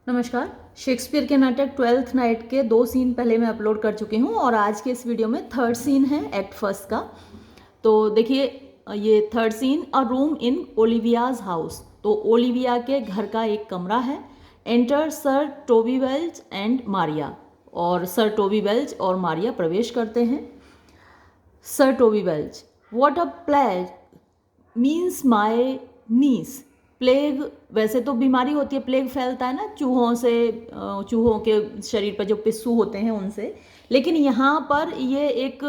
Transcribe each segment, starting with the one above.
नमस्कार। शेक्सपियर के नाटक ट्वेल्थ नाइट के 2 सीन पहले मैं अपलोड कर चुकी हूँ और आज के इस वीडियो में थर्ड सीन है एक्ट फर्स्ट का। तो देखिए, ये third scene, a room in Olivia's house. तो ओलिविया के घर का एक कमरा है। Enter sir Toby Welch and Maria, और सर टोबी वेल्च और मारिया प्रवेश करते हैं। Sir Toby Welch, what a plague means my niece. Plague वैसे तो बीमारी होती है, प्लेग फैलता है ना चूहों से, चूहों के शरीर पर जो पिस्सू होते हैं उनसे। लेकिन यहाँ पर ये एक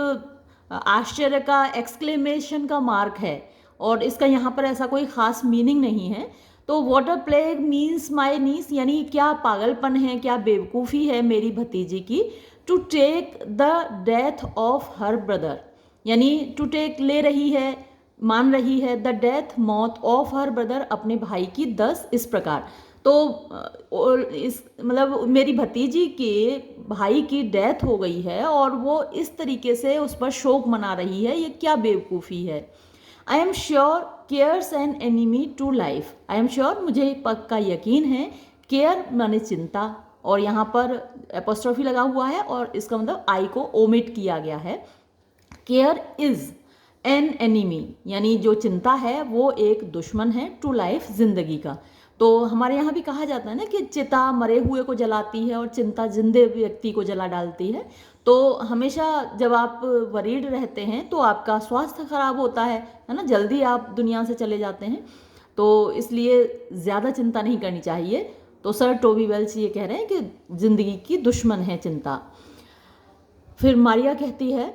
आश्चर्य का एक्सक्लेमेशन का मार्क है और इसका यहाँ पर ऐसा कोई ख़ास मीनिंग नहीं है। तो what a plague means my niece, यानी क्या पागलपन है, क्या बेवकूफ़ी है मेरी भतीजी की। To take the death of her brother, यानी टू टेक ले रही है, मान रही है, द डेथ मौत ऑफ हर ब्रदर अपने भाई की 10 इस प्रकार। तो इस मतलब मेरी भतीजी के भाई की डेथ हो गई है और वो इस तरीके से उस पर शोक मना रही है, ये क्या बेवकूफ़ी है। I am sure cares an enemy to life. I am sure, मुझे पक्का यकीन है। केयर माने चिंता, और यहाँ पर एपोस्ट्रोफी लगा हुआ है और इसका मतलब आई को ओमिट किया गया है। केयर इज एन एनिमी, यानी जो चिंता है वो एक दुश्मन है टू लाइफ, जिंदगी का। तो हमारे यहाँ भी कहा जाता है ना कि चिता मरे हुए को जलाती है और चिंता जिंदे व्यक्ति को जला डालती है। तो हमेशा जब आप वरीड रहते हैं तो आपका स्वास्थ्य खराब होता है ना, जल्दी आप दुनिया से चले जाते हैं। तो इसलिए ज़्यादा चिंता नहीं करनी चाहिए। तो सर टोबी वेल्च ये कह रहे हैं कि जिंदगी की दुश्मन है चिंता। फिर मारिया कहती है,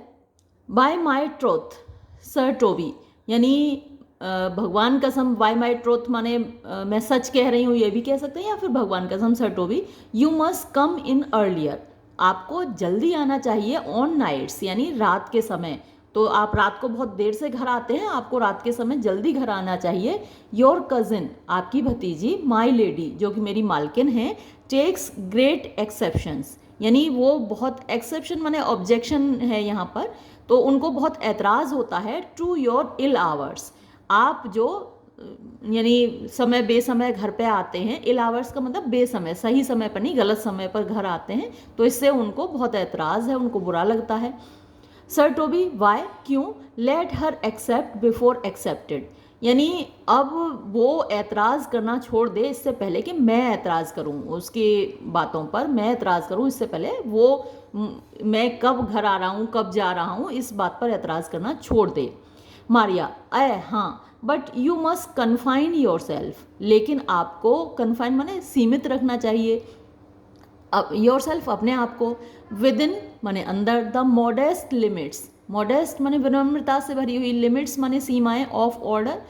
by my troth sir Toby, यानी भगवान कसम, बाय माई ट्रोथ माने मैं सच कह रही हूँ, ये भी कह सकते हैं, या फिर भगवान कसम sir Toby, you must come in earlier, आपको जल्दी आना चाहिए ऑन नाइट्स, यानी रात के समय। तो आप रात को बहुत देर से घर आते हैं, आपको रात के समय जल्दी घर आना चाहिए। योर कजिन, आपकी भतीजी, माई लेडी, जो कि मेरी मालकिन है, टेक्स ग्रेट एक्सेप्शंस, यानी वो बहुत एक्सेप्शन माने ऑब्जेक्शन है यहाँ पर, तो उनको बहुत एतराज़ होता है टू योर इल आवर्स, आप जो यानी समय बेसमय घर पे आते हैं। इल आवर्स का मतलब बेसमय, सही समय पर नहीं, गलत समय पर घर आते हैं, तो इससे उनको बहुत एतराज़ है, उनको बुरा लगता है। सर टोबी, वाई, क्यों, let her except before excepted, यानी अब वो ऐतराज़ करना छोड़ दे इससे पहले कि मैं ऐतराज़ करूं उसकी बातों पर, मैं ऐतराज़ करूं इससे पहले वो मैं कब घर आ रहा हूं, कब जा रहा हूं, इस बात पर ऐतराज़ करना छोड़ दे। मारिया, हाँ, but you must confine your self, लेकिन आपको कन्फाइन माने सीमित रखना चाहिए योर सेल्फ, अपने आप को, विद इन माने अंदर, द मॉडेस्ट लिमिट्स, मॉडेस्ट माने विनम्रता से भरी हुई, लिमिट्स माने सीमाएं, ऑफ ऑर्डर,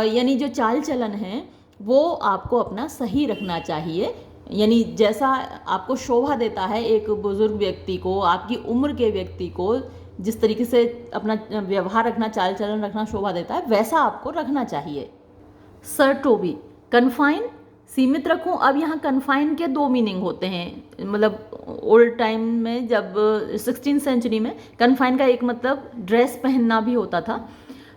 यानी जो चाल चलन है वो आपको अपना सही रखना चाहिए, यानी जैसा आपको शोभा देता है एक बुजुर्ग व्यक्ति को, आपकी उम्र के व्यक्ति को जिस तरीके से अपना व्यवहार रखना, चाल चलन रखना शोभा देता है, वैसा आपको रखना चाहिए। सर टोबी, कन्फाइन, सीमित रखूं। अब यहाँ कन्फाइन के 2 मीनिंग होते हैं, मतलब ओल्ड टाइम में, जब 16th सेंचुरी में कन्फाइन का एक मतलब ड्रेस पहनना भी होता था।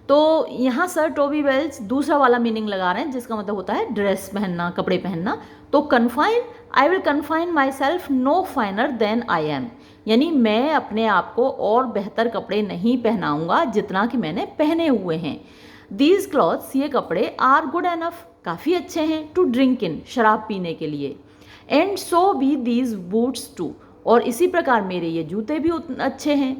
तो यहाँ सर टोबी वेल्च दूसरा वाला मीनिंग लगा रहे हैं जिसका मतलब होता है ड्रेस पहनना, कपड़े पहनना। तो confine, I will confine myself no finer than I am, यानी मैं अपने आप को और बेहतर कपड़े नहीं पहनाऊंगा जितना कि मैंने पहने हुए हैं। दीज क्लॉथ्स, ये कपड़े, आर गुड एनफ, काफ़ी अच्छे हैं, टू ड्रिंक इन, शराब पीने के लिए। And so be these boots too, और इसी प्रकार मेरे ये जूते भी अच्छे हैं।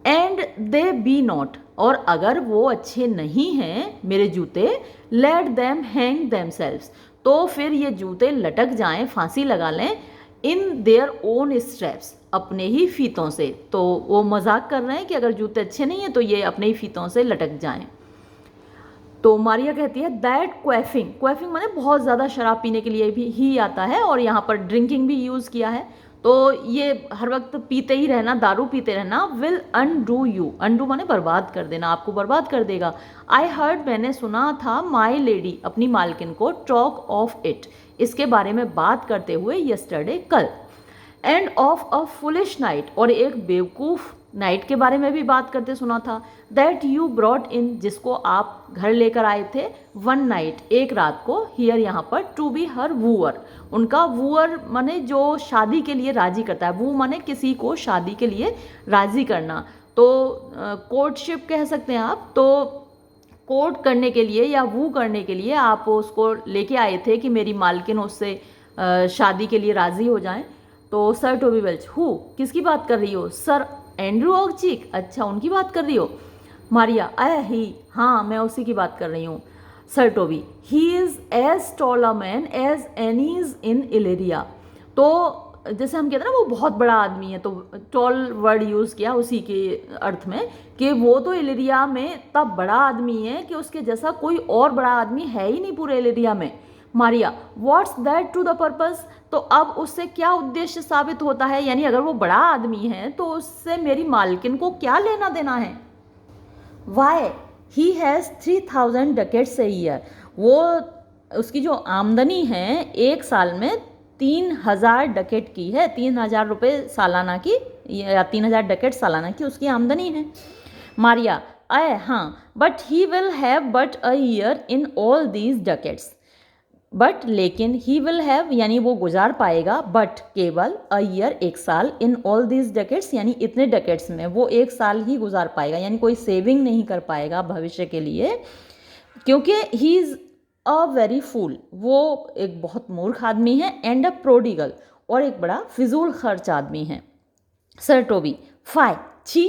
एंड दे बी नॉट, और अगर वो अच्छे नहीं हैं मेरे जूते, let them hang them selves, तो फिर ये जूते लटक जाएं, फांसी लगा लें, इन देयर ओन स्ट्रैप्स, अपने ही फीतों से। तो वो मजाक कर रहे हैं कि अगर जूते अच्छे नहीं हैं तो ये अपने ही फीतों से लटक जाएं। तो मारिया कहती है, दैट क्वैफिंग, क्वैफिंग माने बहुत ज़्यादा शराब पीने के लिए भी ही आता है, और यहाँ पर ड्रिंकिंग भी यूज़ किया है। तो ये हर वक्त पीते ही रहना, दारू पीते रहना, विल अनडू यू, अनडू माने बर्बाद कर देना, आपको बर्बाद कर देगा। आई हर्ड, मैंने सुना था, माई लेडी, अपनी मालकिन को, टॉक ऑफ इट, इसके बारे में बात करते हुए, यस्टरडे, कल। End of a foolish night, और एक बेवकूफ़ नाइट के बारे में भी बात करते सुना था। दैट यू ब्रॉट इन, जिसको आप घर लेकर आए थे, वन नाइट, एक रात को, हियर यहाँ पर, टू बी हर वूअर, उनका वूअर माने जो शादी के लिए राजी करता है, वू माने किसी को शादी के लिए राजी करना, तो कोर्टशिप कह सकते हैं आप। तो कोर्ट करने के लिए या वू करने के लिए आप उसको लेके आए थे कि मेरी मालकिन उससे शादी के लिए राजी हो जाएं। तो सर टोबी वेल्च, हु, किसकी बात कर रही हो? सर एंड्रू ऑगचिक, अच्छा उनकी बात कर रही हो। मारिया, ही, हाँ मैं उसी की बात कर रही हूँ। Sir Toby, he is as tall a man as any is in Illyria. तो जैसे हम कहते हैं ना वो बहुत बड़ा आदमी है, तो टॉल वर्ड यूज़ किया उसी के अर्थ में कि वो तो इलेरिया में इतना बड़ा आदमी है कि उसके जैसा कोई और बड़ा आदमी है ही नहीं पूरे इलेरिया में। Maria, what's that to the purpose, तो अब उससे क्या उद्देश्य साबित होता है, यानी अगर वो बड़ा आदमी है तो उससे मेरी मालकिन को क्या लेना देना है। Why, he has 3000 ducats a year, वो उसकी जो आमदनी है एक साल में 3000 डकेट की है, 3000 रुपये सालाना की, या 3000 डकेट सालाना की उसकी आमदनी है। मारिया, हाँ, but he will have but a year in all these ducats, but लेकिन ही विल हैव यानी वो गुजार पाएगा, बट केवल अ ईयर एक साल, इन ऑल दीज डकेट्स यानी इतने डकेट्स में वो एक साल ही गुजार पाएगा, यानी कोई सेविंग नहीं कर पाएगा भविष्य के लिए, क्योंकि ही इज़ अ वेरी फूल, वो एक बहुत मूर्ख आदमी है, एंड अ प्रोडिगल, और एक बड़ा फिजूल खर्च आदमी है। सर टोबी, फाई, छी,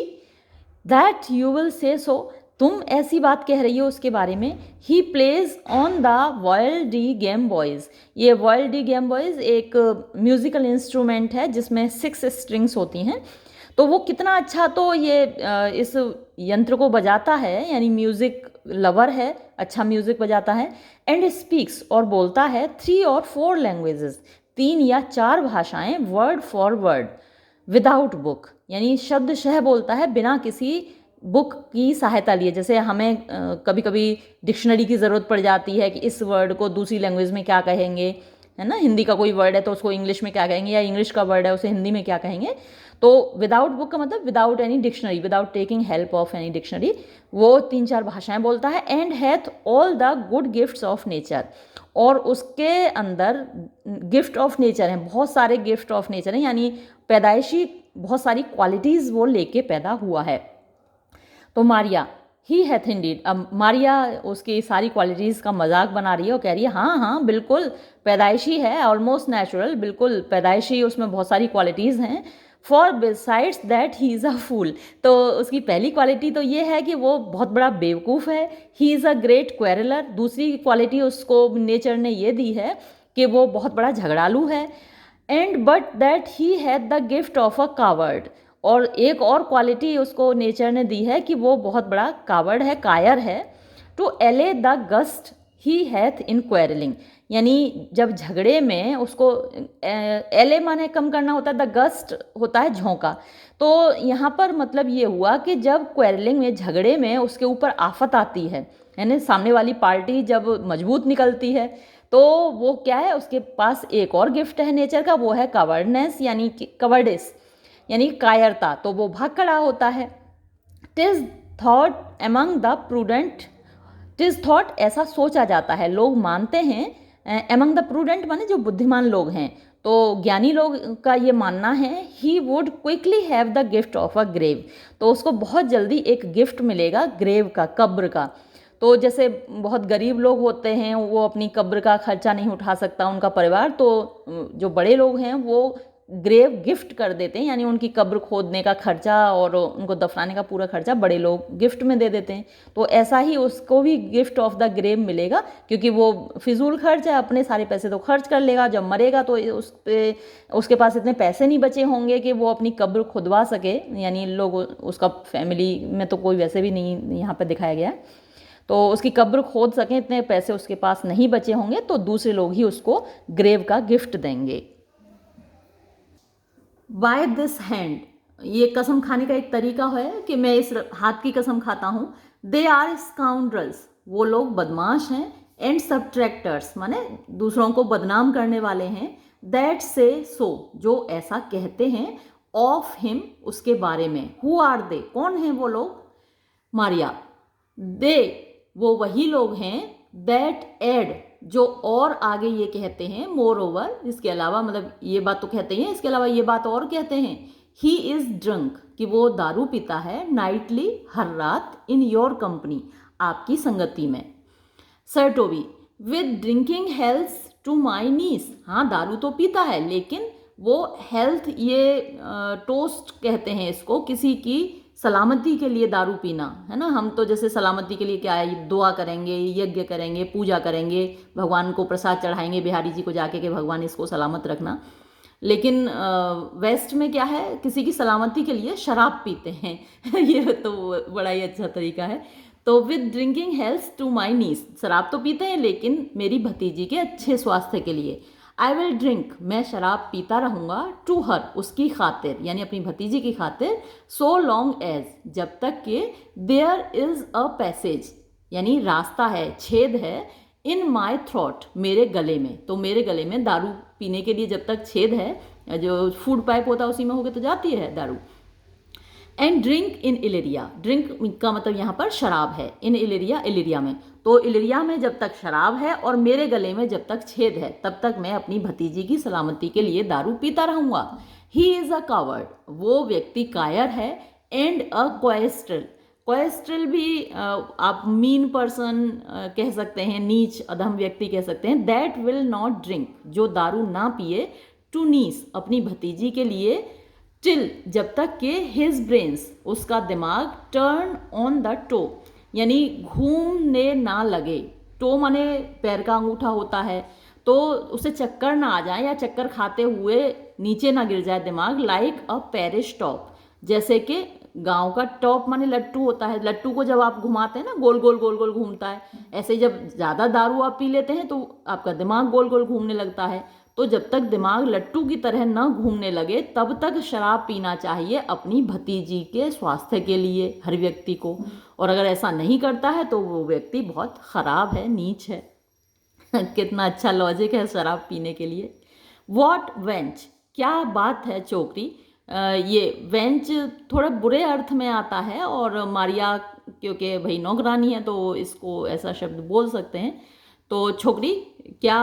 दैट यू विल से सो, तुम ऐसी बात कह रही हो उसके बारे में। He plays on the vial D game boys, ये वॉयल डी गेम बॉयज़ एक म्यूज़िकल इंस्ट्रूमेंट है जिसमें 6 स्ट्रिंग्स होती हैं, तो वो कितना अच्छा तो ये इस यंत्र को बजाता है, यानी म्यूज़िक लवर है, अच्छा म्यूज़िक बजाता है। एंड स्पीक्स, और बोलता है, 3 और 4 लैंग्वेजेस, 3 या 4 भाषाएं, word for word, without book, यानी शब्दशः बोलता है बिना किसी बुक की सहायता लिए। जैसे हमें कभी कभी डिक्शनरी की ज़रूरत पड़ जाती है कि इस वर्ड को दूसरी लैंग्वेज में क्या कहेंगे, है ना, हिंदी का कोई वर्ड है तो उसको इंग्लिश में क्या कहेंगे, या इंग्लिश का वर्ड है उसे हिंदी में क्या कहेंगे। तो विदाउट बुक का मतलब without any dictionary, without taking help of any dictionary, वो 3-4 भाषाएं बोलता है। And hath all the good gifts of nature, और उसके अंदर गिफ्ट ऑफ नेचर हैं, बहुत सारे गिफ्ट ऑफ नेचर हैं, यानी पैदाइशी बहुत सारी क्वालिटीज़ वो लेके पैदा हुआ है। तो मारिया, ही हैथ इंडीड, अब मारिया उसकी सारी क्वालिटीज़ का मजाक बना रही है और कह रही है हाँ हाँ बिल्कुल पैदाइशी है, ऑलमोस्ट नेचुरल, बिल्कुल पैदाइशी, उसमें बहुत सारी क्वालिटीज़ हैं। For besides that he is a fool, तो उसकी पहली क्वालिटी तो ये है कि वो बहुत बड़ा बेवकूफ़ है। ही इज़ अ ग्रेट क्वेरलर, दूसरी क्वालिटी उसको नेचर ने ये दी है कि वो बहुत बड़ा झगड़ालू है। And but that he had the gift of a coward, और एक और क्वालिटी उसको नेचर ने दी है कि वो बहुत बड़ा कावर्ड है, कायर है। टू एले the gust he hath in quarrelling, यानी जब झगड़े में उसको एले माने कम करना होता है, द गस्ट होता है झोंका। तो यहाँ पर मतलब ये हुआ कि जब क्वेरलिंग में, झगड़े में उसके ऊपर आफत आती है, यानी सामने वाली पार्टी जब मजबूत निकलती है, तो वो क्या है, उसके पास एक और गिफ्ट है नेचर का, वो है कवर्डनेस, यानी कवर्डिस, यानी कायरता, तो वो भाग खड़ा होता है। It's thought among the prudent, it's thought ऐसा सोचा जाता है, लोग मानते हैं, एमंग द प्रूडेंट माने जो बुद्धिमान लोग हैं, तो ज्ञानी लोग का ये मानना है, he would quickly have the gift of a grave, तो उसको बहुत जल्दी एक गिफ्ट मिलेगा ग्रेव का, कब्र का। तो जैसे बहुत गरीब लोग होते हैं, वो अपनी कब्र का खर्चा नहीं उठा सकता उनका परिवार, तो जो बड़े लोग हैं वो ग्रेव गिफ्ट कर देते हैं, यानी उनकी कब्र खोदने का खर्चा और उनको दफनाने का पूरा खर्चा बड़े लोग गिफ्ट में दे देते हैं। तो ऐसा ही उसको भी गिफ्ट ऑफ द ग्रेव मिलेगा, क्योंकि वो फिजूल खर्च है, अपने सारे पैसे तो खर्च कर लेगा, जब मरेगा तो उसके पास इतने पैसे नहीं बचे होंगे कि वो अपनी कब्र खुदवा सके, यानी लोग, उसका फैमिली में तो कोई वैसे भी नहीं यहाँ पर दिखाया गया है, तो उसकी कब्र खोद सकें, इतने पैसे उसके पास नहीं बचे होंगे, तो दूसरे लोग ही उसको ग्रेव का गिफ्ट देंगे। बाय दिस हैंड, ये कसम खाने का एक तरीका है कि मैं इस हाथ की कसम खाता हूँ। दे आर स्काउंड्रल्स, वो लोग बदमाश हैं। एंड सब्ट्रैक्टर्स माने दूसरों को बदनाम करने वाले हैं। दैट से सो, जो ऐसा कहते हैं। ऑफ हिम, उसके बारे में। हु आर दे, कौन हैं वो लोग? मारिया, दे, वो वही लोग हैं, दैट एड, जो और आगे ये कहते हैं, मोर ओवर, इसके अलावा, मतलब ये बात तो कहते हैं, इसके अलावा ये बात और कहते हैं, ही इज ड्रंक, कि वो दारू पीता है, नाइटली, हर रात, इन योर कंपनी, आपकी संगति में। Sir Toby, with drinking health to my niece, हाँ दारू तो पीता है, लेकिन वो हेल्थ, ये टोस्ट कहते हैं इसको, किसी की सलामती के लिए दारू पीना, है ना। हम तो जैसे सलामती के लिए क्या है, दुआ करेंगे, यज्ञ करेंगे, पूजा करेंगे, भगवान को प्रसाद चढ़ाएंगे बिहारी जी को जाके कि भगवान इसको सलामत रखना। लेकिन वेस्ट में क्या है, किसी की सलामती के लिए शराब पीते हैं ये तो बड़ा ही अच्छा तरीका है। तो with drinking health to my niece, शराब तो पीते हैं लेकिन मेरी भतीजी के अच्छे स्वास्थ्य के लिए। आई विल ड्रिंक, मैं शराब पीता रहूँगा, टू हर, उसकी खातिर, यानी अपनी भतीजी की खातिर, सो लॉन्ग एज, जब तक कि देयर इज़ अ पैसेज, यानी रास्ता है, छेद है, इन माई थ्रॉट, मेरे गले में। तो मेरे गले में दारू पीने के लिए जब तक छेद है, जो फूड पाइप होता है उसी में होके तो जाती है दारू। एंड ड्रिंक इन इलेरिया, ड्रिंक का मतलब यहाँ पर शराब है, इन इलेरिया, इलेरिया में। तो इलेरिया में जब तक शराब है और मेरे गले में जब तक छेद है, तब तक मैं अपनी भतीजी की सलामती के लिए दारू पीता रहूँगा। ही इज़ अ कावर्ड, वो व्यक्ति कायर है, एंड अ क्वेस्ट्रल, क्वेस्ट्रल भी आप मीन पर्सन कह सकते हैं, नीच अधम व्यक्ति कह सकते हैं। दैट विल नॉट ड्रिंक, जो दारू ना पिए, टू नीस, अपनी भतीजी के लिए, टिल, जब तक कि हिज ब्रेन्स, उसका दिमाग, टर्न ऑन द टो, यानी घूमने ना लगे। टो माने पैर का अंगूठा होता है, तो उसे चक्कर ना आ जाए या चक्कर खाते हुए नीचे ना गिर जाए दिमाग। लाइक अ पेरिश टॉप, जैसे कि गांव का टॉप माने लट्टू होता है, लट्टू को जब आप घुमाते हैं ना, गोल गोल गोल गोल घूमता है। ऐसे ही जब ज़्यादा दारू आप पी लेते हैं तो आपका दिमाग गोल गोल घूमने लगता है। तो जब तक दिमाग लट्टू की तरह न घूमने लगे, तब तक शराब पीना चाहिए अपनी भतीजी के स्वास्थ्य के लिए, हर व्यक्ति को। और अगर ऐसा नहीं करता है तो वो व्यक्ति बहुत ख़राब है, नीच है कितना अच्छा लॉजिक है शराब पीने के लिए। वॉट वेंच, क्या बात है चोकरी। ये वेंच थोड़ा बुरे अर्थ में आता है, और मारिया क्योंकि भाई नौकरानी है तो इसको ऐसा शब्द बोल सकते हैं। तो छोकरी, क्या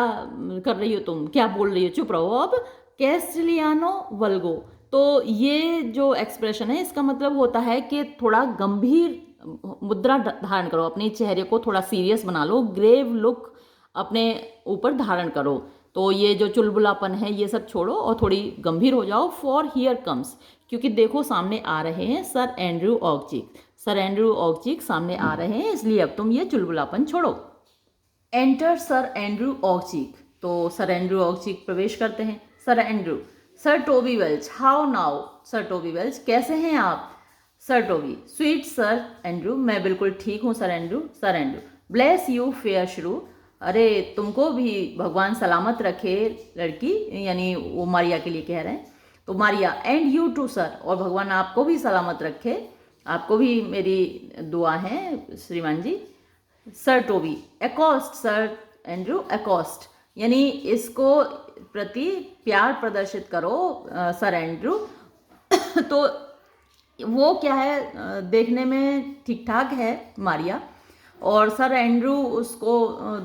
कर रही हो तुम, क्या बोल रही हो, चुप रहो अब। कैस्टिलियानो वल्गो, तो ये जो एक्सप्रेशन है इसका मतलब होता है कि थोड़ा गंभीर मुद्रा धारण करो, अपने चेहरे को थोड़ा सीरियस बना लो, ग्रेव लुक अपने ऊपर धारण करो। तो ये जो चुलबुलापन है ये सब छोड़ो और थोड़ी गंभीर हो जाओ। फॉर हियर कम्स, क्योंकि देखो सामने आ रहे हैं सर एंड्रयू ऑगचिक, सर एंड्रयू ऑगचिक सामने आ रहे हैं, इसलिए अब तुम ये चुलबुलापन छोड़ो। एंटर सर एंड्रयू ऑगचिक, तो सर एंड्रयू ऑगचिक प्रवेश करते हैं। Sir Andrew, sir Toby Belch, how now. Sir Toby Belch, कैसे हैं आप। Sir Toby, sweet sir Andrew, मैं बिल्कुल ठीक हूँ sir Andrew. Sir Andrew, bless you fair shrew, अरे तुमको भी भगवान सलामत रखे लड़की, यानी वो मारिया के लिए कह रहे हैं। तो Maria, and you too sir, और भगवान आपको भी सलामत रखे, आपको भी मेरी दुआ है श्रीमान जी। सर टोबी, एकॉस्ट सर एंड्रयू, एकॉस्ट, यानी इसको प्रति प्यार प्रदर्शित करो सर एंड्रयू तो वो क्या है, देखने में ठीक ठाक है मारिया, और सर एंड्रयू उसको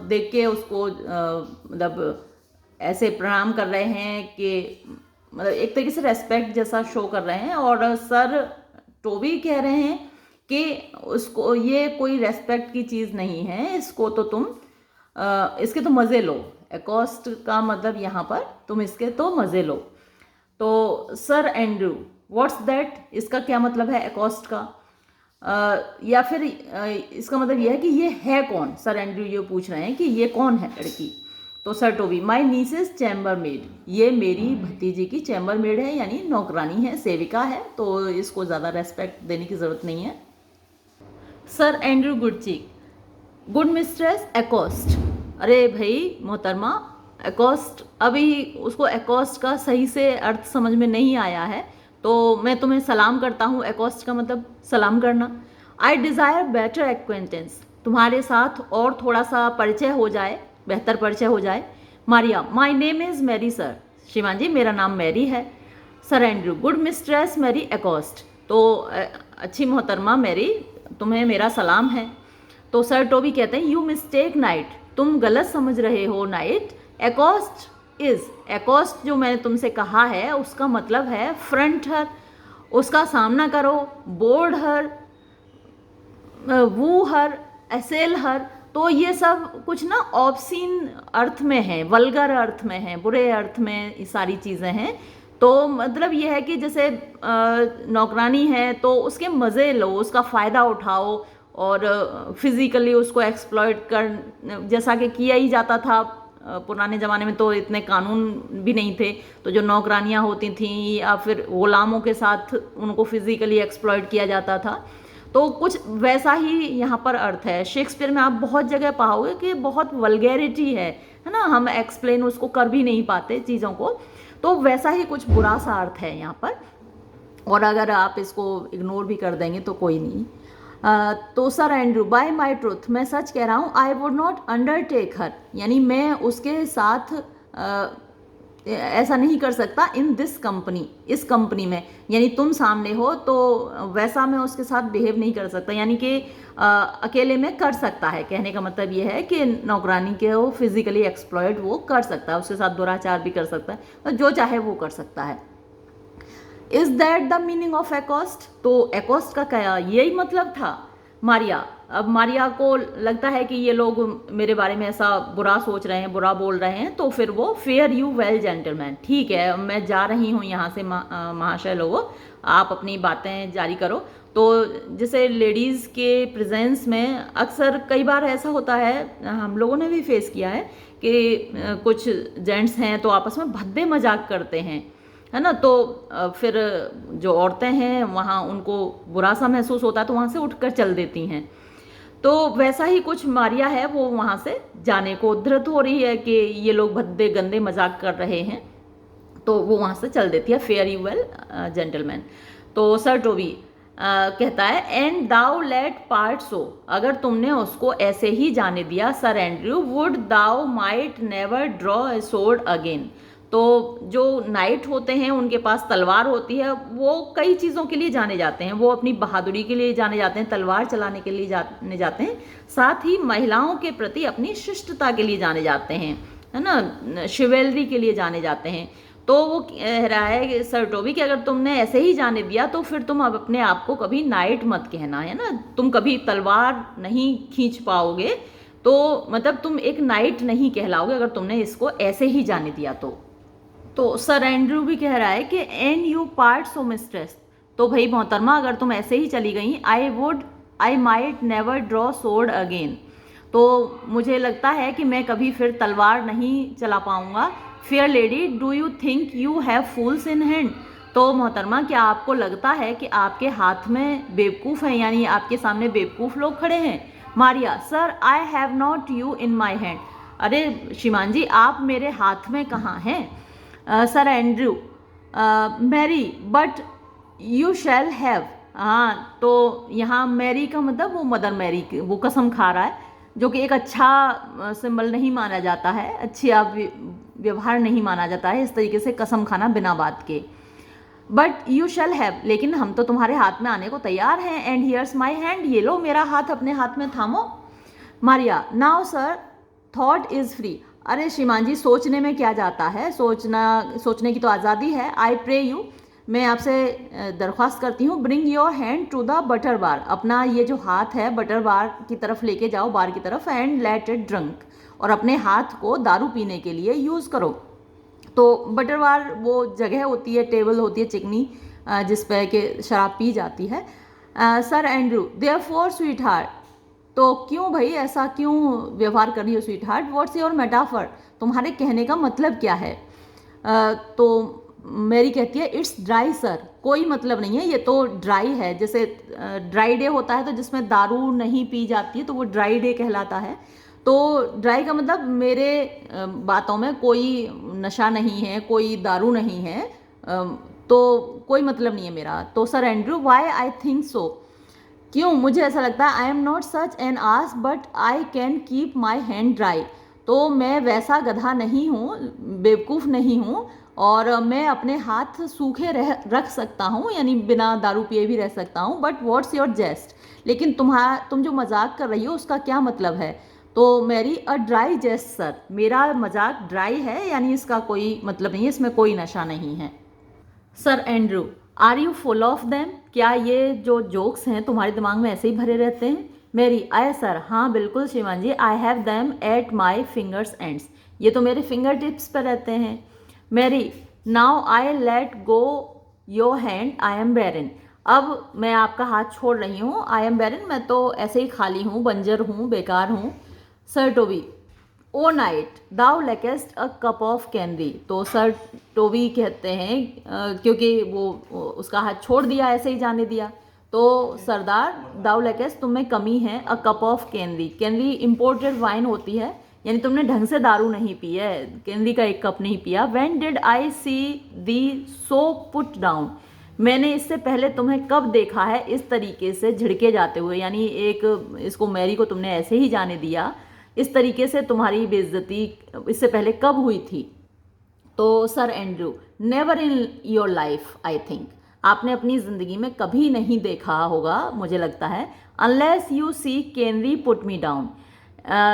देख के उसको मतलब ऐसे प्रणाम कर रहे हैं कि मतलब एक तरीके से रेस्पेक्ट जैसा शो कर रहे हैं। और सर टोबी कह रहे हैं कि उसको ये कोई रेस्पेक्ट की चीज़ नहीं है, इसको तो तुम इसके तो मज़े लो। एकॉस्ट का मतलब यहाँ पर तुम इसके तो मज़े लो। तो सर एंड्रयू, व्हाट्स दैट, इसका क्या मतलब है एकॉस्ट का। या फिर इसका मतलब यह है कि ये है कौन। सर एंड्रयू ये पूछ रहे हैं कि ये कौन है लड़की। तो सर टोबी, माई नीसेस चैम्बर मेड, ये मेरी भतीजी की चैम्बर मेड है, यानी नौकरानी है, सेविका है, तो इसको ज़्यादा रेस्पेक्ट देने की ज़रूरत नहीं है। सर एंड्रयू गुडचिक, गुड मिस्ट्रेस एकॉस्ट, अरे भाई मोहतरमा एकॉस्ट, अभी उसको एकॉस्ट का सही से अर्थ समझ में नहीं आया है, तो मैं तुम्हें सलाम करता हूँ। एकॉस्ट का मतलब सलाम करना। आई डिज़ायर बेटर एक्वेंटेंस, तुम्हारे साथ और थोड़ा सा परिचय हो जाए, बेहतर परिचय हो जाए। Maria, my name is Mary sir, श्रीमान जी मेरा नाम मैरी है। Sir Andrew, good mistress Mary accost. तो अच्छी मोहतरमा मैरी, तुम्हें मेरा सलाम है। तो सर टोबी कहते हैं, यू मिस्टेक नाइट, तुम गलत समझ रहे हो नाइट। एकॉस्ट इज, एकॉस्ट जो मैंने तुमसे कहा है उसका मतलब है फ्रंट हर, उसका सामना करो, बोर्ड हर, वू हर, एसेल हर। तो ये सब कुछ ना ऑब्सीन अर्थ में है, वल्गर अर्थ में है, बुरे अर्थ में ये सारी चीज़ें हैं। तो मतलब ये है कि जैसे नौकरानी है तो उसके मज़े लो, उसका फ़ायदा उठाओ और फिज़िकली उसको एक्सप्लॉइट कर, जैसा कि किया ही जाता था। पुराने ज़माने में तो इतने कानून भी नहीं थे, तो जो नौकरानियाँ होती थीं या फिर ग़ुलामों के साथ उनको फिज़िकली एक्सप्लॉइट किया जाता था। तो कुछ वैसा ही यहाँ पर अर्थ है। शेक्सपियर में आप बहुत जगह पाओगे कि बहुत वल्गैरिटी है ना, हम एक्सप्लेन उसको कर भी नहीं पाते चीज़ों को। तो वैसा ही कुछ बुरा सा अर्थ है यहाँ पर, और अगर आप इसको इग्नोर भी कर देंगे तो कोई नहीं। तो sir Andrew, bye my truth, मैं सच कह रहा हूँ, आई वुड नॉट अंडरटेक हर, यानी मैं उसके साथ ऐसा नहीं कर सकता इन दिस कंपनी, इस कंपनी में, यानी तुम सामने हो तो वैसा मैं उसके साथ बिहेव नहीं कर सकता, यानी कि अकेले में कर सकता है। कहने का मतलब ये है कि नौकरानी के वो फिजिकली एक्सप्लॉयट वो कर सकता है, उसके साथ दुराचार भी कर सकता है, तो जो चाहे वो कर सकता है। Is that the meaning of accost? तो एकॉस्ट का क्या यही मतलब था? मारिया, अब मारिया को लगता है कि ये लोग मेरे बारे में ऐसा बुरा सोच रहे हैं, बुरा बोल रहे हैं, तो फिर वो फेयर यू वेल जेंटलमैन, ठीक है मैं जा रही हूँ यहाँ से महाशय लोगों, आप अपनी बातें जारी करो। तो जैसे लेडीज़ के प्रेजेंस में अक्सर कई बार ऐसा होता है, हम लोगों ने भी फेस किया है कि कुछ जेंट्स हैं तो आपस में भद्दे मजाक करते हैं, है ना। तो फिर जो औरतें हैं वहाँ उनको बुरा सा महसूस होता है तो वहाँ से उठकर चल देती हैं। तो वैसा ही कुछ मारिया है, वो वहाँ से जाने को उद्धृत हो रही है कि ये लोग भद्दे गंदे मजाक कर रहे हैं, तो वो वहाँ से चल देती है, फेयर यू वेल जेंटलमैन। तो सर टोबी कहता है, and thou let part so, अगर तुमने उसको ऐसे ही जाने दिया sir Andrew, would thou might never draw a sword again. तो जो नाइट होते हैं उनके पास तलवार होती है, वो कई चीज़ों के लिए जाने जाते हैं, वो अपनी बहादुरी के लिए जाने जाते हैं, तलवार चलाने के लिए जाने जाते हैं, साथ ही महिलाओं के प्रति अपनी शिष्टता के लिए जाने जाते हैं, है ना, शिवेलरी के लिए जाने जाते हैं। तो वो कह रहा है सर टोबी कि अगर तुमने ऐसे ही जाने दिया तो फिर तुम अब अपने आप को कभी नाइट मत कहना, है ना, तुम कभी तलवार नहीं खींच पाओगे, तो मतलब तुम एक नाइट नहीं कहलाओगे अगर तुमने इसको ऐसे ही जाने दिया तो सर एंड्रू भी कह रहा है कि and you part so mistress, तो भाई मोहतरमा अगर तुम ऐसे ही चली गई, I might never draw sword again, तो मुझे लगता है कि मैं कभी फिर तलवार नहीं चला पाऊंगा। Fair lady, do you think you have fools in hand? तो मोहतरमा क्या आपको लगता है कि आपके हाथ में बेवकूफ़ हैं, यानी आपके सामने बेवकूफ़ लोग खड़े हैं? Maria, sir I have not you in my hand, अरे श्रीमान जी आप मेरे हाथ में कहाँ हैं? Sir Andrew, marry, but you shall have, हाँ तो यहाँ मैरी का मतलब वो मदर मैरी, वो कसम खा रहा है, जो कि एक अच्छा सिंबल नहीं माना जाता है, अच्छी आप व्यवहार नहीं माना जाता है इस तरीके से कसम खाना बिना बात के। बट यू शैल हैव, लेकिन हम तो तुम्हारे हाथ में आने को तैयार हैं, एंड हियर्स माई हैंड, ये लो मेरा हाथ अपने हाथ में थामो। Maria, now sir thought is free, अरे श्रीमान जी सोचने में क्या जाता है, सोचने की तो आज़ादी है। आई प्रे यू, मैं आपसे दरख्वास्त करती हूँ, bring your hand to the butter bar, अपना ये जो हाथ है बटर बार की तरफ लेके जाओ, बार की तरफ, एंड लेट इट ड्रंक, और अपने हाथ को दारू पीने के लिए यूज़ करो। तो बटर बार वो जगह होती है, टेबल होती है चिकनी, जिस पर कि शराब पी जाती है। Sir Andrew, therefore sweet heart, तो क्यों भाई ऐसा क्यों व्यवहार कर रही हो sweet heart, what's your metaphor, तुम्हारे कहने का मतलब क्या है? तो मेरी कहती है, इट्स ड्राई सर, कोई मतलब नहीं है, ये तो ड्राई है, जैसे ड्राई डे होता है तो जिसमें दारू नहीं पी जाती है तो वो ड्राई डे कहलाता है। तो ड्राई का मतलब मेरे बातों में कोई नशा नहीं है, कोई दारू नहीं है, तो कोई मतलब नहीं है मेरा। तो sir Andrew, why I think so, क्यों मुझे ऐसा लगता है? I am not such an ass but I can keep my hand dry, तो मैं वैसा गधा नहीं हूँ, बेवकूफ़ नहीं हूँ, और मैं अपने हाथ सूखे रख सकता हूँ, यानी बिना दारू पिए भी रह सकता हूँ, बट व्हाट्स योर जेस्ट, लेकिन तुम जो मजाक कर रही हो उसका क्या मतलब है? तो मैरी, अ ड्राई जेस्ट सर, मेरा मजाक ड्राई है, यानी इसका कोई मतलब नहीं है, इसमें कोई नशा नहीं है। Sir Andrew, are you full of them, क्या ये जो जोक्स हैं तुम्हारे दिमाग में ऐसे ही भरे रहते हैं? मेरी, आय सर, हाँ बिल्कुल शिवांजी, I have them at my fingers ends, ये तो मेरे फिंगर टिप्स पर रहते हैं। Mary, now I let go your hand, I am barren, अब मैं आपका हाथ छोड़ रही हूँ, आई एम बैरन, मैं तो ऐसे ही खाली हूँ, बंजर हूँ, बेकार हूँ। Sir Toby, O knight thou lackest a cup of canary, तो सर टोबी कहते हैं क्योंकि वो उसका हाथ छोड़ दिया, ऐसे ही जाने दिया, तो सरदार दाउ लेकेस्ट तुम में कमी है, अ cup of candy, candy imported wine होती है, यानी तुमने ढंग से दारू नहीं पी है, कैंडी का एक कप नहीं पिया। When did I see thee so put down, मैंने इससे पहले तुम्हें कब देखा है इस तरीके से झिड़के जाते हुए, यानी एक इसको मैरी को तुमने ऐसे ही जाने दिया, इस तरीके से तुम्हारी बेइज्जती इससे पहले कब हुई थी? तो sir Andrew, never in your life I think, आपने अपनी ज़िंदगी में कभी नहीं देखा होगा मुझे लगता है, unless you see canary put me down,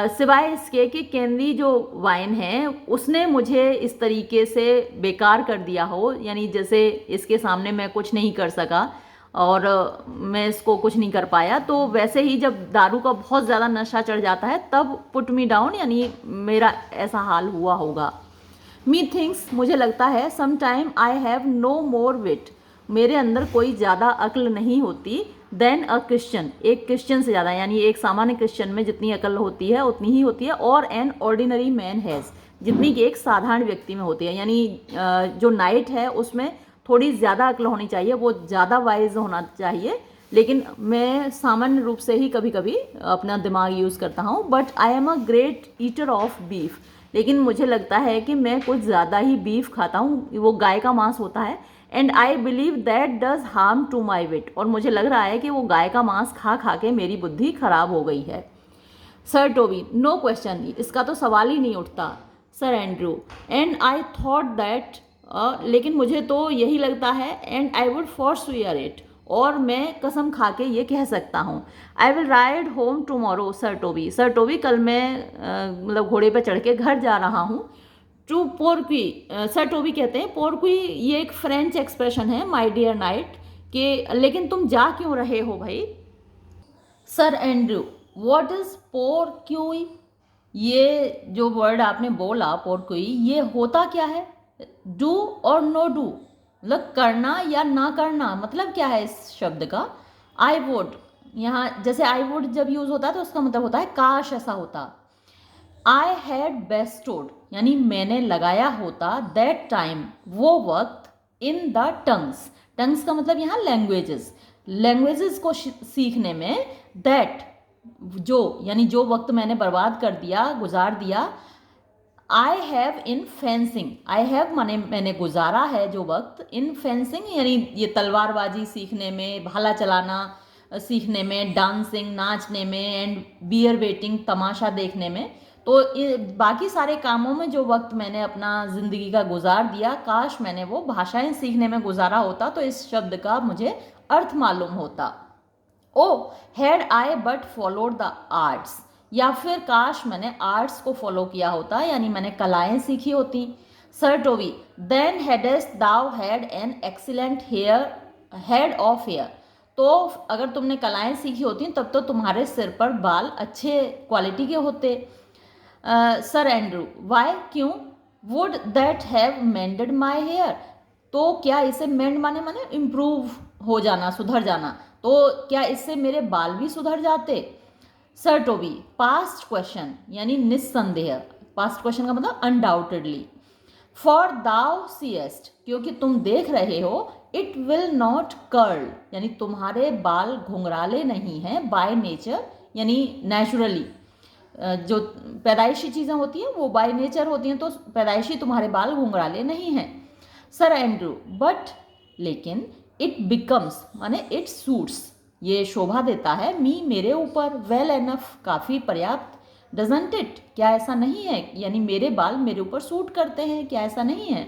सिवाय इसके कि कैनरी जो वाइन है उसने मुझे इस तरीके से बेकार कर दिया हो, यानी जैसे इसके सामने मैं कुछ नहीं कर सका और मैं इसको कुछ नहीं कर पाया, तो वैसे ही जब दारू का बहुत ज़्यादा नशा चढ़ जाता है तब पुट मी डाउन, यानी मेरा ऐसा हाल हुआ होगा। मी थिंक्स, मुझे लगता है, some time I have no more wit, मेरे अंदर कोई ज़्यादा अक्ल नहीं होती, देन अ क्रिश्चियन, एक क्रिश्चियन से ज़्यादा, यानी एक सामान्य क्रिश्चियन में जितनी अक्ल होती है उतनी ही होती है, और एन ऑर्डिनरी मैन हैज़, जितनी कि एक साधारण व्यक्ति में होती है, यानी जो नाइट है उसमें थोड़ी ज़्यादा अक्ल होनी चाहिए, वो ज़्यादा वाइज होना चाहिए, लेकिन मैं सामान्य रूप से ही कभी कभी अपना दिमाग यूज़ करता हूँ। But I am a great eater of beef, लेकिन मुझे लगता है कि मैं कुछ ज़्यादा ही बीफ खाता हूँ, वो गाय का मांस होता है, and I believe that does harm to my wit, और मुझे लग रहा है कि वो गाय का मांस खा खा के मेरी बुद्धि खराब हो गई है। सर टोबी, नो क्वेश्चन, इसका तो सवाल ही नहीं उठता। Sir Andrew, and I thought that, लेकिन मुझे तो यही लगता है, and I would forswear it, और मैं कसम खा के ये कह सकता हूँ, I will ride home tomorrow sir Toby, sir Toby कल मैं मतलब घोड़े पे चढ़ के घर जा रहा हूँ। टू पोर्क्वी, सर टोबी कहते हैं पोर्क्वी, ये एक फ्रेंच एक्सप्रेशन है माय डियर नाइट, कि लेकिन तुम जा क्यों रहे हो भाई? सर एंड्रू, व्हाट इज पोर्क्वी, ये जो वर्ड आपने बोला पोर्क्वी, ये होता क्या है? डू और नो डू, मतलब करना या ना करना, मतलब क्या है इस शब्द का? आई वुड, यहाँ जैसे आई वुड जब यूज होता है तो उसका मतलब होता है काश ऐसा होता। आई हैड बेस्टोड, यानी मैंने लगाया होता, दैट टाइम, वो वक्त, इन द टंग्स, टंग्स का मतलब यहाँ लैंग्वेजेस, लैंग्वेजेस को सीखने में, दैट जो, यानी जो वक्त मैंने बर्बाद कर दिया, गुजार दिया। I have in fencing, I have माने मैंने गुजारा है जो वक्त, इन फेंसिंग यानी ये तलवारबाजी सीखने में, भाला चलाना सीखने में, डांसिंग नाचने में, एंड बियर वेटिंग तमाशा देखने में, तो बाकी सारे कामों में जो वक्त मैंने अपना ज़िंदगी का गुजार दिया, काश मैंने वो भाषाएं सीखने में गुजारा होता तो इस शब्द का मुझे अर्थ मालूम होता। Oh had I but followed the arts, या फिर काश मैंने आर्ट्स को फॉलो किया होता, यानी मैंने कलाएं सीखी होती। Sir Toby, then hadst thou had an excellent head of hair, तो अगर तुमने कलाएं सीखी होती तब तो तुम्हारे सिर पर बाल अच्छे क्वालिटी के होते। सर एंड्रू, वाई, क्यों? Would that have mended my hair, तो क्या इसे मेंड माने माने इम्प्रूव हो जाना, सुधर जाना, तो क्या इससे मेरे बाल भी सुधर जाते? सर टोबी, पास्ट क्वेश्चन यानी निस्संदेह, पास्ट क्वेश्चन का मतलब अनडाउटेडली। फॉर दाउ सीएस्ट, क्योंकि तुम देख रहे हो, इट विल नॉट कर्ल, यानी तुम्हारे बाल घुंघराले नहीं हैं, बाय नेचर यानी नेचुरली, जो पैदाइशी चीज़ें होती हैं वो बाय नेचर होती हैं, तो पैदाइशी तुम्हारे बाल घुंघराले नहीं हैं। सर एंड्रू, बट, लेकिन, इट बिकम्स माने इट सूट्स, ये शोभा देता है, मी मेरे ऊपर, वेल एनफ काफ़ी पर्याप्त, डजंट इट क्या ऐसा नहीं है, यानी मेरे बाल मेरे ऊपर सूट करते हैं, क्या ऐसा नहीं है?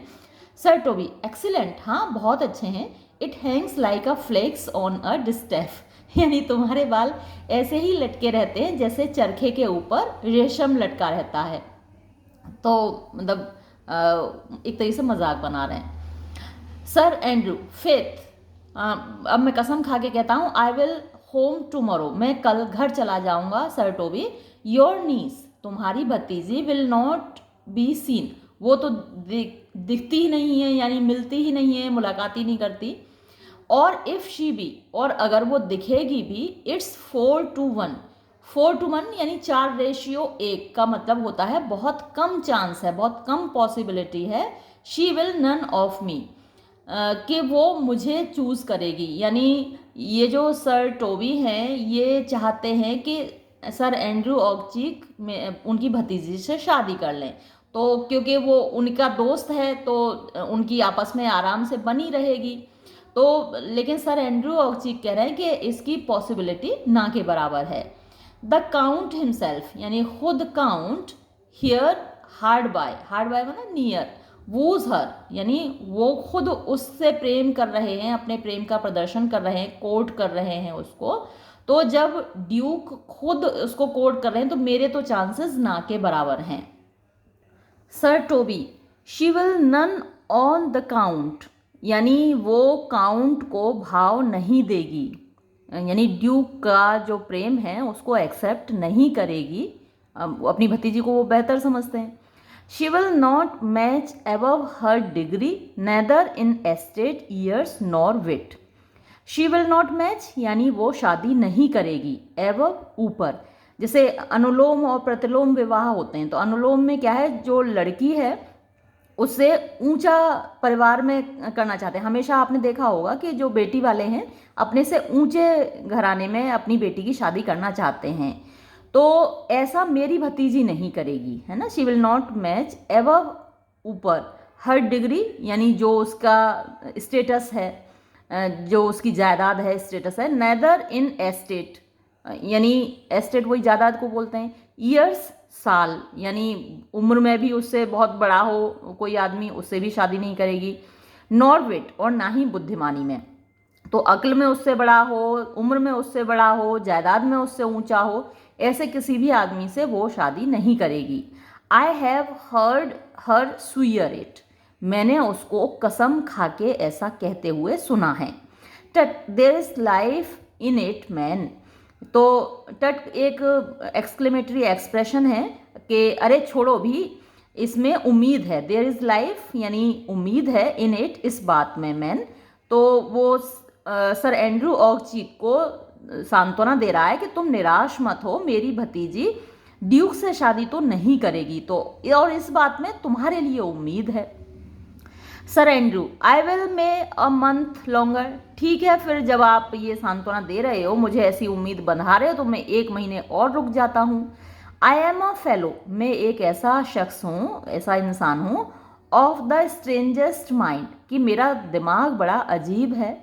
सर टोबी, एक्सीलेंट, हाँ बहुत अच्छे हैं। It hangs like a flax on a distaff, यानी तुम्हारे बाल ऐसे ही लटके रहते हैं जैसे चरखे के ऊपर रेशम लटका रहता है। तो मतलब एक तरीके से मजाक बना रहे हैं। सर एंड्रू, फेथ, अब मैं कसम खा के कहता हूँ, आई विल होम टुमारो, मैं कल घर चला जाऊंगा। सर टोबी, योर नीस, तुम्हारी भतीजी, विल नॉट बी सीन, वो तो दिखती ही नहीं है, यानी मिलती ही नहीं है, मुलाकात ही नहीं करती। और इफ़ शी बी, और अगर वो दिखेगी भी, इट्स 4-1, 4-1 यानी 4:1 का मतलब होता है बहुत कम चांस है, बहुत कम पॉसिबिलिटी है, she will none of me, कि वो मुझे चूज़ करेगी। यानी ये जो सर टोबी हैं ये चाहते हैं कि सर एंड्रू ऑक्चीक में उनकी भतीजी से शादी कर लें, तो क्योंकि वो उनका दोस्त है तो उनकी आपस में आराम से बनी रहेगी। तो लेकिन सर एंड्रू ऑक्चीक कह रहे हैं कि इसकी पॉसिबिलिटी ना के बराबर है। द काउंट हिमसेल्फ, यानी खुद काउंट, हियर हार्ड बाय माना नियर, वूज हर, यानी वो खुद उससे प्रेम कर रहे हैं, अपने प्रेम का प्रदर्शन कर रहे हैं, कोर्ट कर रहे हैं उसको। तो जब ड्यूक खुद उसको कोर्ट कर रहे हैं तो मेरे तो चांसेस ना के बराबर हैं। Sir Toby, she will none on the count, यानी वो काउंट को भाव नहीं देगी, यानी ड्यूक का जो प्रेम है उसको एक्सेप्ट नहीं करेगी, अपनी भतीजी को वो बेहतर समझते हैं। She will not match above her degree, neither in estate years nor wit. She will not match यानी वो शादी नहीं करेगी, एवव ऊपर, जैसे अनुलोम और प्रतिलोम विवाह होते हैं, तो अनुलोम में क्या है, जो लड़की है उससे ऊंचा परिवार में करना चाहते हैं। हमेशा आपने देखा होगा कि जो बेटी वाले हैं अपने से ऊंचे घराने में अपनी बेटी की शादी करना चाहते हैं, तो ऐसा मेरी भतीजी नहीं करेगी, है ना। शी विल नॉट मैच एवव ऊपर, हर डिग्री यानी जो उसका स्टेटस है, जो उसकी जायदाद है, स्टेटस है, नेदर इन एस्टेट, यानी एस्टेट वही जायदाद को बोलते हैं, ईयर्स साल, यानी उम्र में भी उससे बहुत बड़ा हो कोई आदमी, उससे भी शादी नहीं करेगी, नॉर विट, और ना ही बुद्धिमानी में, तो अक्ल में उससे बड़ा हो, उम्र में उससे बड़ा हो, जायदाद में उससे ऊंचा हो, ऐसे किसी भी आदमी से वो शादी नहीं करेगी। I have heard her severe it, मैंने उसको कसम खा के ऐसा कहते हुए सुना है। Tut there is life in it man, तो टट एक एक्सक्लेमेटरी एक्सप्रेशन है कि अरे छोड़ो भी, इसमें उम्मीद है, देयर इज लाइफ यानी उम्मीद है, इन इट इस बात में, मैन, तो वो सर एंड्रू ऑक्चीक को सांत्वना दे रहा है कि तुम निराश मत हो, मेरी भतीजी ड्यूक से शादी तो नहीं करेगी, तो और इस बात में तुम्हारे लिए उम्मीद है। Sir Andrew, I will may a month longer, ठीक है फिर जब आप ये सांत्वना दे रहे हो, मुझे ऐसी उम्मीद बंधा रहे हो, तो मैं 1 महीने और रुक जाता हूँ। आई एम अ फेलो, मैं एक ऐसा शख्स हूँ, ऐसा इंसान हूँ, ऑफ द स्ट्रेंजेस्ट माइंड, कि मेरा दिमाग बड़ा अजीब है,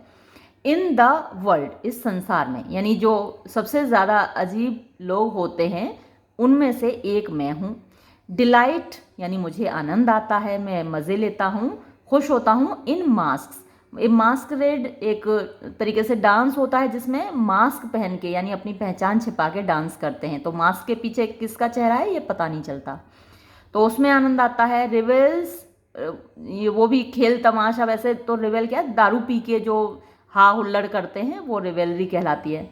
इन द वर्ल्ड, इस संसार में, यानी जो सबसे ज़्यादा अजीब लोग होते हैं उनमें से एक मैं हूँ। डिलाइट यानी मुझे आनंद आता है, मैं मज़े लेता हूँ, खुश होता हूँ। इन मास्क, मास्करेड एक तरीके से डांस होता है जिसमें मास्क पहन के यानी अपनी पहचान छिपा के डांस करते हैं, तो मास्क के पीछे किसका चेहरा है ये पता नहीं चलता, तो उसमें आनंद आता है। रिवेल्स, ये वो भी खेल तमाशा, वैसे तो रिवेल क्या है, दारू पी के जो हा हुल्लड़ करते हैं वो रिवेलरी कहलाती है।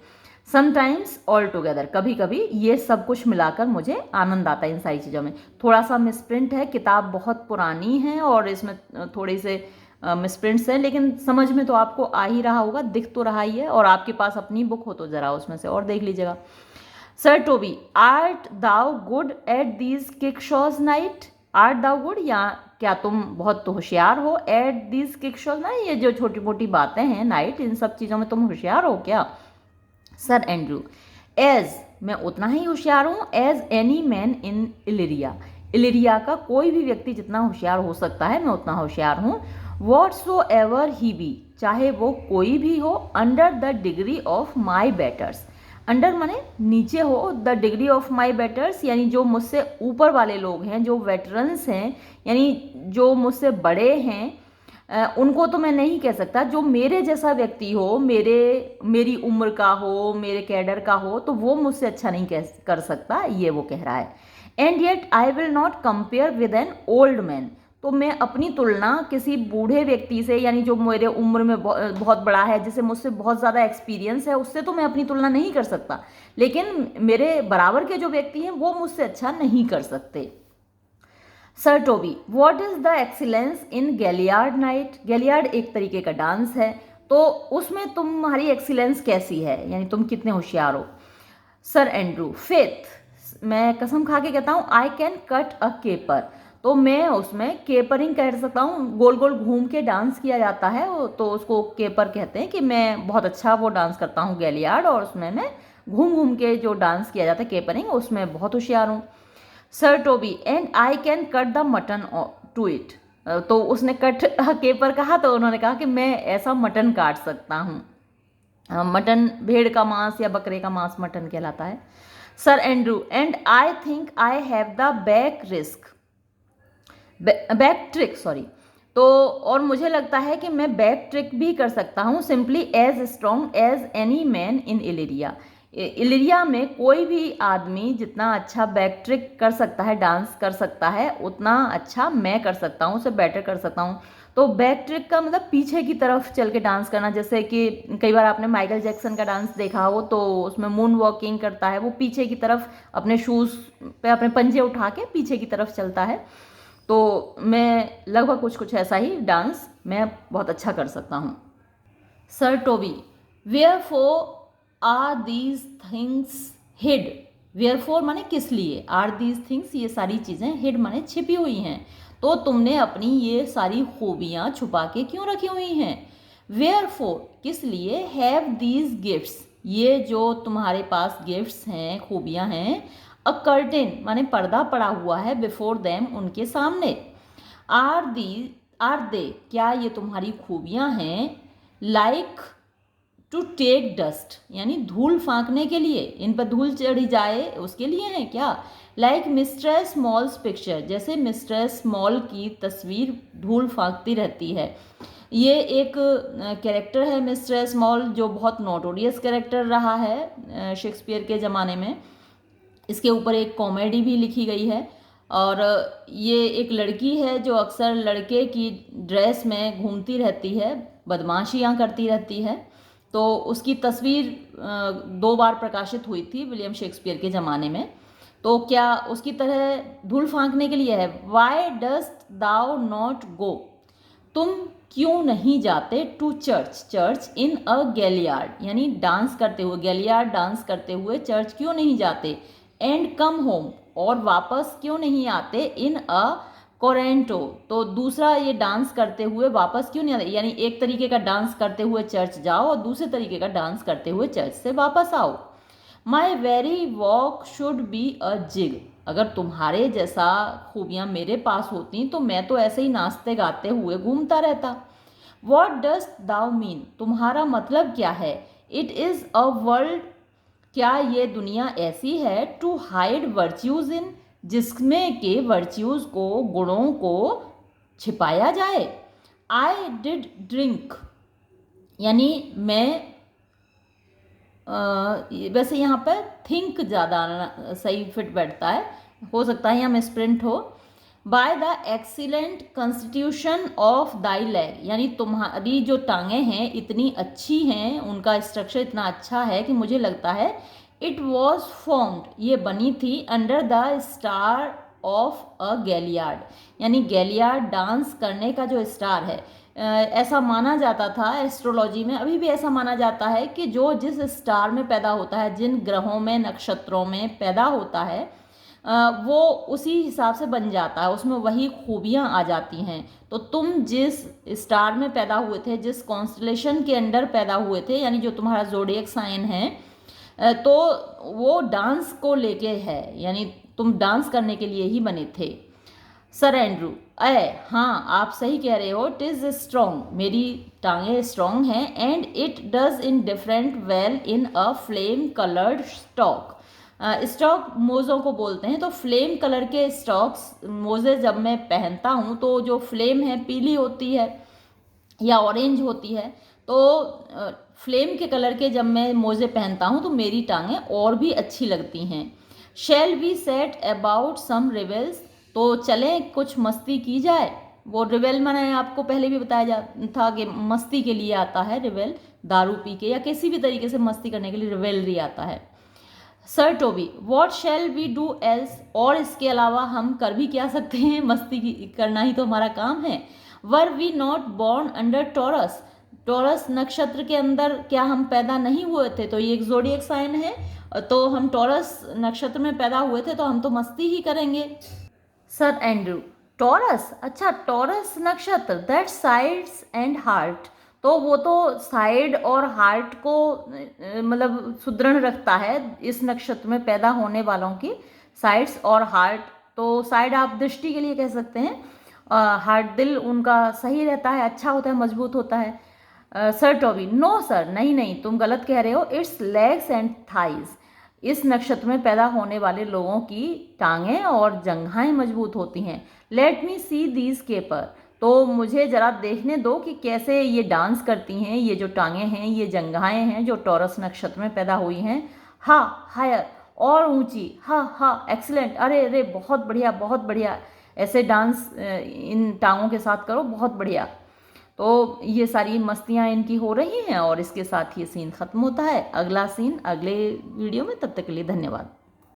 समटाइम्स ऑल टुगेदर, कभी कभी, ये सब कुछ मिलाकर मुझे आनंद आता है इन सारी चीज़ों में। थोड़ा सा मिसप्रिंट है, किताब बहुत पुरानी है और इसमें थोड़े से मिसप्रिंट्स हैं, लेकिन समझ में तो आपको आ ही रहा होगा, दिख तो रहा ही है, और आपके पास अपनी बुक हो तो ज़रा उसमें से और देख लीजिएगा। Sir Toby, art thou good at these kickshaws knight, art thou good, या क्या तुम बहुत होशियार हो, एट दीज किकशॉज ना, ये जो छोटी मोटी बातें हैं नाइट, इन सब चीज़ों में तुम होशियार हो क्या। सर एंड्रू, एज, मैं उतना ही होशियार हूँ, एज एनी मैन इन इलिरिया, इलिरिया का कोई भी व्यक्ति जितना होशियार हो सकता है मैं उतना होशियार हूँ। व्हाट्सो एवर ही बी, चाहे वो कोई भी हो, under the degree of my बेटर्स, under माने नीचे हो, द डिग्री ऑफ माई बेटर्स यानी जो मुझसे ऊपर वाले लोग हैं, जो वेटरन्स हैं, यानी जो मुझसे बड़े हैं, उनको तो मैं नहीं कह सकता। जो मेरे जैसा व्यक्ति हो, मेरी उम्र का हो, मेरे कैडर का हो, तो वो मुझसे अच्छा नहीं कर सकता, ये वो कह रहा है। And yet I will not compare with an old man. तो मैं अपनी तुलना किसी बूढ़े व्यक्ति से, यानी जो मेरे उम्र में बहुत बड़ा है, जिसे मुझसे बहुत ज़्यादा एक्सपीरियंस है, उससे तो मैं अपनी तुलना नहीं कर सकता। लेकिन मेरे बराबर के जो व्यक्ति हैं वो मुझसे अच्छा नहीं कर सकते। Sir Toby, what is the excellence in galliard knight? Galliard एक तरीके का डांस है, तो उसमें तुम्हारी एक्सीलेंस कैसी है, यानी तुम कितने होशियार हो? सर एंड्रू, फेथ, मैं कसम खा के कहता हूँ, आई कैन कट अ केपर। तो मैं उसमें केपरिंग कह सकता हूँ, गोल गोल घूम के डांस किया जाता है, तो उसको केपर कहते हैं कि मैं बहुत अच्छा वो डांस करता हूँ गैलियार्ड, और उसमें मैं घूम घूम के जो डांस किया जाता है केपरिंग, उसमें बहुत होशियार हूँ। Sir Toby, and I can cut the mutton to it. तो उसने कट केपर कहा, तो उन्होंने कहा कि मैं ऐसा मटन काट सकता हूँ। मटन, भेड़ का मांस या बकरे का मांस मटन कहलाता है। Sir Andrew, and I think I have the back trick, sorry. तो और मुझे लगता है कि मैं बैक ट्रिक भी कर सकता हूँ, simply as strong as any man in Illyria. Illyria में कोई भी आदमी जितना अच्छा बैक ट्रिक कर सकता है, डांस कर सकता है, उतना अच्छा मैं कर सकता हूँ, उसे बेटर कर सकता हूँ। तो बैक ट्रिक का मतलब पीछे की तरफ चल के डांस करना, जैसे कि कई बार आपने माइकल जैक्सन का डांस देखा हो, तो उसमें मून वॉकिंग करता है, वो पीछे की तरफ अपने शूज़ पे अपने पंजे उठा के पीछे की तरफ चलता है। तो मैं लगभग कुछ कुछ ऐसा ही डांस मैं बहुत अच्छा कर सकता हूँ। Sir Toby, wherefore are these things hid? Wherefore माने किस लिए, आर दीज थिंग्स ये सारी चीज़ें, हिड माने छिपी हुई हैं। तो तुमने अपनी ये सारी खूबियाँ छुपा के क्यों रखी हुई हैं? वेयर फोर किस लिए, हैव दीज गिफ्ट्स ये जो तुम्हारे पास गिफ्ट्स हैं, खूबियाँ हैं, अ कर्टेन माने पर्दा पड़ा हुआ है, बिफोर देम उनके सामने, आर दे क्या ये तुम्हारी खूबियाँ हैं, लाइक टू टेक डस्ट यानी धूल फांकने के लिए, इन पर धूल चढ़ी जाए उसके लिए है क्या? लाइक मिस्ट्रेस स्मॉल्स पिक्चर, जैसे मिस्ट्रेस स्मॉल की तस्वीर धूल फांकती रहती है। ये एक कैरेक्टर है मिस्ट्रेस स्मॉल, जो बहुत नोटोरियस कैरेक्टर रहा है शेक्सपियर के ज़माने में। इसके ऊपर एक कॉमेडी भी लिखी गई है, और ये एक लड़की है जो अक्सर लड़के की ड्रेस में घूमती रहती है, बदमाशियाँ करती रहती है। तो उसकी तस्वीर 2 बार प्रकाशित हुई थी विलियम शेक्सपियर के ज़माने में। तो क्या उसकी तरह धूल फांकने के लिए है? Why dost thou not go, तुम क्यों नहीं जाते to church in a galliard, यानी डांस करते हुए, गैलियार्ड डांस करते हुए चर्च क्यों नहीं जाते? एंड कम होम, और वापस क्यों नहीं आते इन अ कोरेंटो, तो दूसरा ये डांस करते हुए वापस क्यों नहीं आते, यानी एक तरीके का डांस करते हुए चर्च जाओ और दूसरे तरीके का डांस करते हुए चर्च से वापस आओ। My very walk should be a jig, अगर तुम्हारे जैसा खूबियाँ मेरे पास होती तो मैं तो ऐसे ही नाचते गाते हुए घूमता रहता। वॉट डस्ट दाउ मीन, तुम्हारा मतलब क्या है? इट इज़ अ वर्ल्ड, क्या ये दुनिया ऐसी है, टू हाइड वर्च्यूज इन, जिसमें के वर्च्यूज को, गुणों को छिपाया जाए। आई डिड ड्रिंक, यानी मैं वैसे यहाँ पर थिंक ज़्यादा सही फिट बैठता है, हो सकता है यहाँ में स्प्रिंट हो। By the excellent constitution of thy leg, यानी तुम्हारी जो टांगें हैं इतनी अच्छी हैं, उनका स्ट्रक्चर इतना अच्छा है कि मुझे लगता है इट वॉज फॉर्म्ड, ये बनी थी, under the star of a galliard, यानी गैलियार्ड डांस करने का जो स्टार है, ऐसा माना जाता था एस्ट्रोलॉजी में, अभी भी ऐसा माना जाता है कि जो जिस स्टार में पैदा होता है, जिन ग्रहों में, नक्षत्रों में पैदा होता है, वो उसी हिसाब से बन जाता है, उसमें वही खूबियाँ आ जाती हैं। तो तुम जिस स्टार में पैदा हुए थे, जिस कॉन्स्टलेशन के अंडर पैदा हुए थे, यानी जो तुम्हारा ज़ोडिएक साइन है, तो वो डांस को लेके है, यानी तुम डांस करने के लिए ही बने थे। सर एंड्रू, हाँ आप सही कह रहे हो, इट इज़ स्ट्रॉन्ग, मेरी टांगें स्ट्रॉन्ग हैं, and it does indifferent well in a flame coloured stock, stock मोज़ों को बोलते हैं, तो फ्लेम कलर के स्टॉक्स मोज़े जब मैं पहनता हूँ तो जो फ्लेम है पीली होती है, या ऑरेंज होती है। तो फ्लेम के कलर के जब मैं मोजे पहनता हूँ तो मेरी टांगें और भी अच्छी लगती हैं। Shall we set about some revels, तो चलें कुछ मस्ती की जाए। वो रिवेल मैंने आपको पहले भी बताया जा था कि मस्ती के लिए आता है रिवेल, दारू पी के या किसी भी तरीके से मस्ती करने के लिए रिवेलरी आता है। Sir Toby, what shall we do else, और इसके अलावा हम कर भी क्या सकते हैं, मस्ती करना ही तो हमारा काम है। Were we not born under Taurus, Taurus नक्षत्र के अंदर क्या हम पैदा नहीं हुए थे, तो ये एक ज़ोडिएक साइन है, तो हम टॉरस नक्षत्र में पैदा हुए थे तो हम तो मस्ती ही करेंगे। सर एंड्रू, टॉरस, अच्छा टॉरस नक्षत्र, दैट साइड्स एंड हार्ट, तो वो तो साइड और हार्ट को मतलब सुदृढ़ रखता है। इस नक्षत्र में पैदा होने वालों की साइड्स और हार्ट, तो साइड आप दृष्टि के लिए कह सकते हैं, हार्ट दिल उनका सही रहता है, अच्छा होता है, मजबूत होता है। सर टॉबी, नो सर, नहीं नहीं तुम गलत कह रहे हो, इट्स लेग्स एंड थाइज, इस नक्षत्र में पैदा होने वाले लोगों की टांगें और जंघाएं मजबूत होती हैं। Let me see these caper, तो मुझे जरा देखने दो कि कैसे ये डांस करती हैं, ये जो टांगें हैं, ये जंघाएं हैं जो टॉरस नक्षत्र में पैदा हुई हैं। हा, हायर, और ऊंची, हा हा, एक्सीलेंट, अरे अरे बहुत बढ़िया बहुत बढ़िया, ऐसे डांस इन टांगों के साथ करो, बहुत बढ़िया। तो ये सारी मस्तियाँ इनकी हो रही हैं और इसके साथ ये सीन ख़त्म होता है। अगला सीन अगले वीडियो में, तब तक के लिए धन्यवाद।